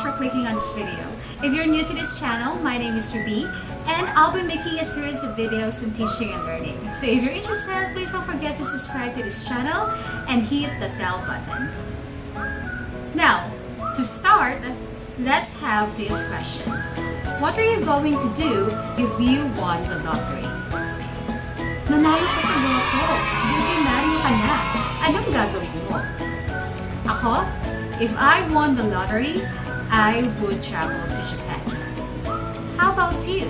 much for clicking on this video. If you're new to this channel, my name is Ruby, and I'll be making a series of videos on teaching and learning. So if you're interested, please don't forget to subscribe to this channel and hit the bell button. Now, to start, let's have this question. What are you going to do if you won the lottery? Nanalo ka sa loto, billionaire ka na. Anong gagawin mo? Ako, if I won the lottery, I would travel to Japan. How about you?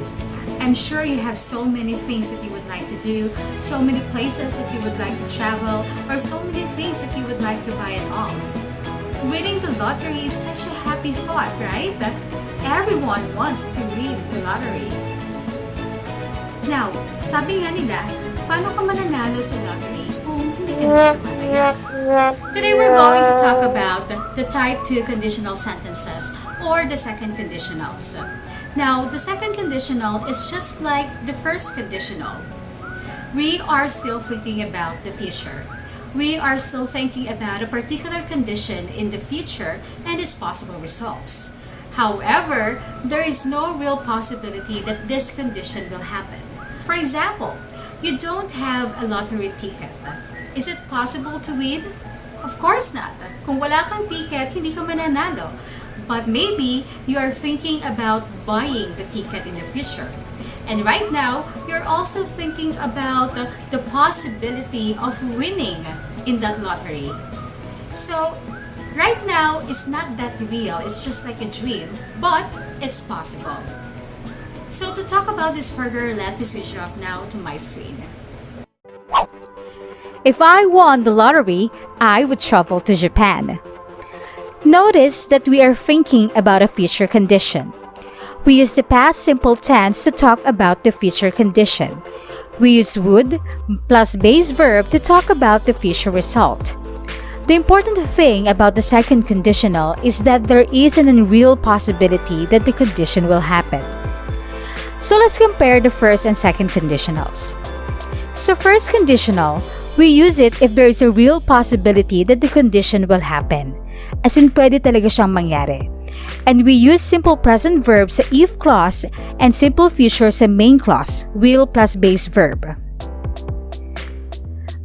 I'm sure you have so many things that you would like to do, so many places that you would like to travel, or so many things that you would like to buy and all. Winning the lottery is such a happy thought, right? That everyone wants to win the lottery. Now, sabi nga nila, paano ka mananalo sa lottery kung hindi ka na tumataya? Today we're going to talk about the type 2 conditional sentences or the second conditionals. Now, the second conditional is just like the first conditional. We are still thinking about the future. We are still thinking about a particular condition in the future and its possible results. However, there is no real possibility that this condition will happen. For example, you don't have a lottery ticket. Is it possible to win? Of course not. Kung wala kang ticket, hindi ka mananalo. But maybe you are thinking about buying the ticket in the future. And right now, you're also thinking about the possibility of winning in that lottery. So, right now, it's not that real. It's just like a dream. But it's possible. So, to talk about this further, let me switch off now to my screen. If I won the lottery, I would travel to Japan. Notice that we are thinking about a future condition. We use the past simple tense to talk about the future condition. We use would plus base verb to talk about the future result. The important thing about the second conditional is that there is an unreal possibility that the condition will happen. So let's compare the first and second conditionals. So first conditional, we use it if there is a real possibility that the condition will happen. As in, pwede talaga siyang mangyari. And we use simple present verb sa if clause and simple future sa main clause, will plus base verb.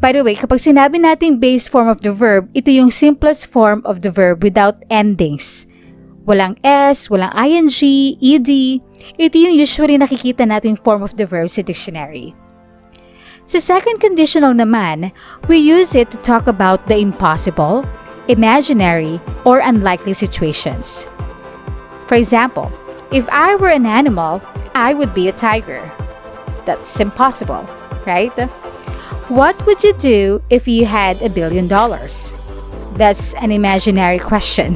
By the way, kapag sinabi natin base form of the verb, ito yung simplest form of the verb without endings. Walang S, walang ing, ed. Ito yung usually nakikita natin form of the verb sa dictionary. Sa second conditional naman, we use it to talk about the impossible, imaginary, or unlikely situations. For example, if I were an animal, I would be a tiger. That's impossible, right? What would you do if you had $1 billion? That's an imaginary question,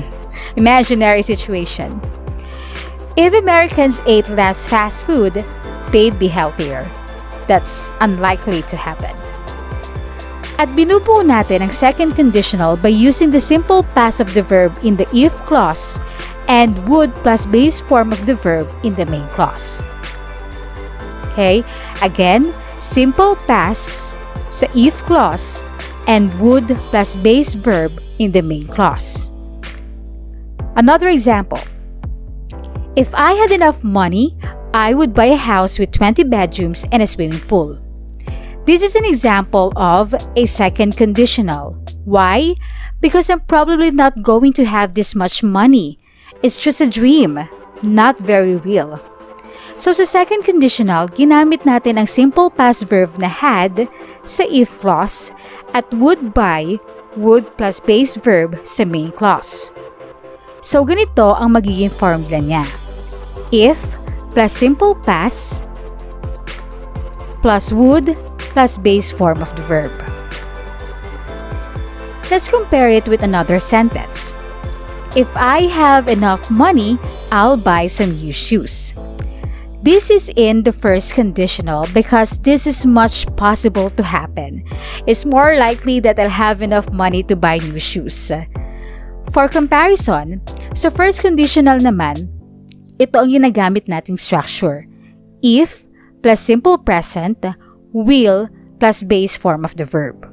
imaginary situation. If Americans ate less fast food, they'd be healthier. That's unlikely to happen. At binubuo natin ang second conditional by using the simple past of the verb in the if clause and would plus base form of the verb in the main clause. Okay? Again, simple past sa if clause and would plus base verb in the main clause. Another example. If I had enough money, I would buy a house with 20 bedrooms and a swimming pool. This is an example of a second conditional. Why? Because I'm probably not going to have this much money. It's just a dream, not very real. So sa second conditional, ginamit natin ang simple past verb na had sa if clause at would buy, would plus base verb sa main clause. So ganito ang magiging formula niya. If plus simple past plus would plus base form of the verb. Let's compare it with another sentence. If I have enough money, I'll buy some new shoes. This is in the first conditional because this is much possible to happen. It's more likely that I'll have enough money to buy new shoes. For comparison, sa first conditional naman, ito ang ginagamit nating structure. If plus simple present, will plus base form of the verb.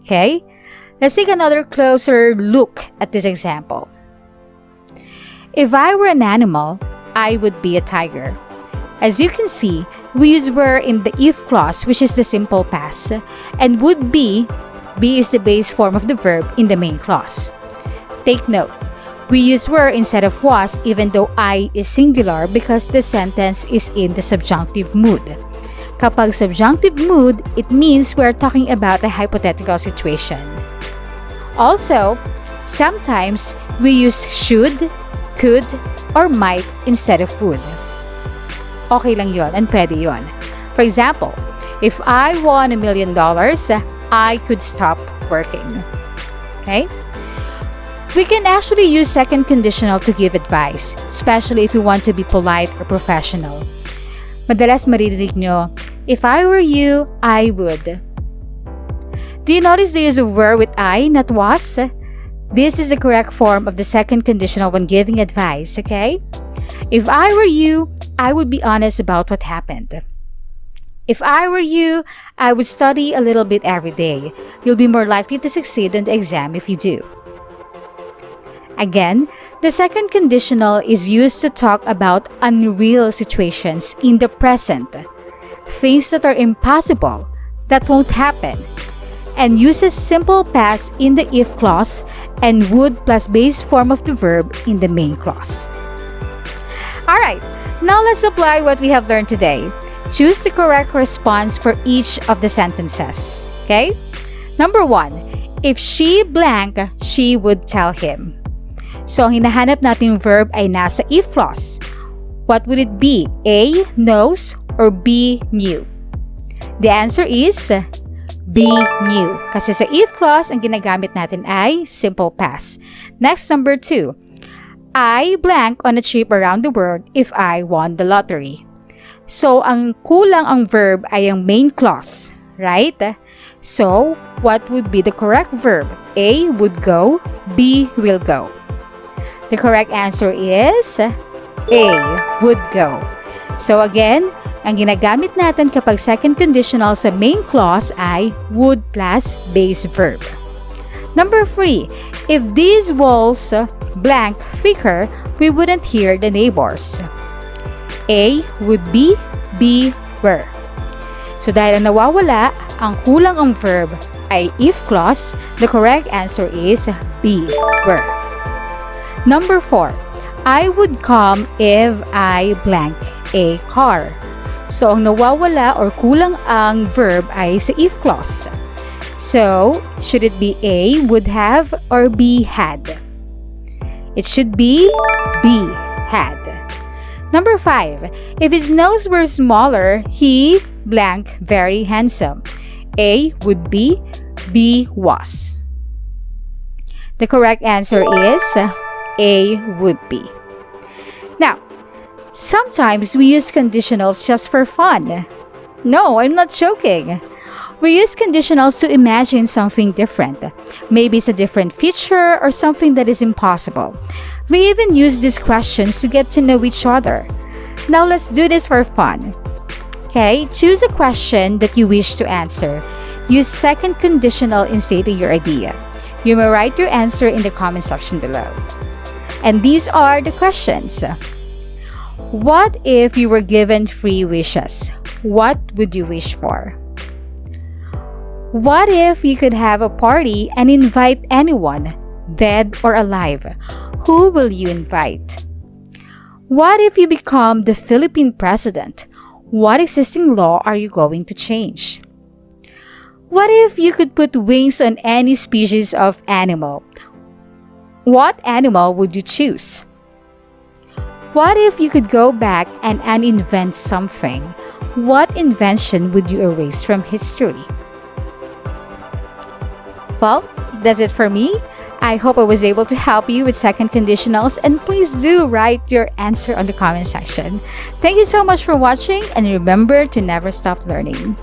Okay? Let's take another closer look at this example. If I were an animal, I would be a tiger. As you can see, we use were in the if clause, which is the simple past, and would be is the base form of the verb in the main clause. Take note, we use were instead of was even though I is singular because the sentence is in the subjunctive mood. Kapag subjunctive mood, it means we're talking about a hypothetical situation. Also, sometimes we use should, could, or might instead of would. Okay lang yon and pwede yon. For example, if I won $1 million, I could stop working. Okay? We can actually use second conditional to give advice, especially if you want to be polite or professional. Madalas maririnig nyo, if I were you, I would. Do you notice the use of were with I, not was? This is the correct form of the second conditional when giving advice, okay? If I were you, I would be honest about what happened. If I were you, I would study a little bit every day. You'll be more likely to succeed on the exam if you do. Again, the second conditional is used to talk about unreal situations in the present, things that are impossible, that won't happen, and uses simple past in the if clause and would plus base form of the verb in the main clause. Alright, now let's apply what we have learned today. Choose the correct response for each of the sentences. Okay? Number 1, if she blank, she would tell him. So, ang hinahanap nating verb ay nasa if clause. What would it be? A, knows, or B, knew? The answer is B, knew. Kasi sa if clause, ang ginagamit natin ay simple past. Next, number 2. I blank on a trip around the world if I won the lottery. So, ang kulang ang verb ay ang main clause, right? So, what would be the correct verb? A, would go, B, will go. The correct answer is A, would go. So again, ang ginagamit natin kapag second conditional sa main clause ay would plus base verb. Number 3, if these walls blank thicker, we wouldn't hear the neighbors. A, would be, B, were. So dahil ang nawawala, ang kulang ang verb ay if clause, the correct answer is B, were. Number 4, I would come if I blank a car. So, ang nawawala or kulang ang verb ay sa if clause. So, should it be A, would have, or B, had? It should be B, had. Number 5, if his nose were smaller, he blank very handsome. A, would be, B, was. The correct answer is A, would be. Now, sometimes we use conditionals just for fun. No, I'm not joking. We use conditionals to imagine something different. Maybe it's a different feature or something that is impossible. We even use these questions to get to know each other. Now let's do this for fun. Okay, choose a question that you wish to answer. Use second conditional in stating your idea. You may write your answer in the comment section below. And these are the questions. What if you were given 3 wishes? What would you wish for? What if you could have a party and invite anyone, dead or alive? Who will you invite? What if you become the Philippine president? What existing law are you going to change? What if you could put wings on any species of animal? What animal would you choose? What if you could go back and uninvent something? What invention would you erase from history? Well, that's it for me. I hope I was able to help you with second conditionals, and please do write your answer on the comment section. Thank you so much for watching, and remember to never stop learning.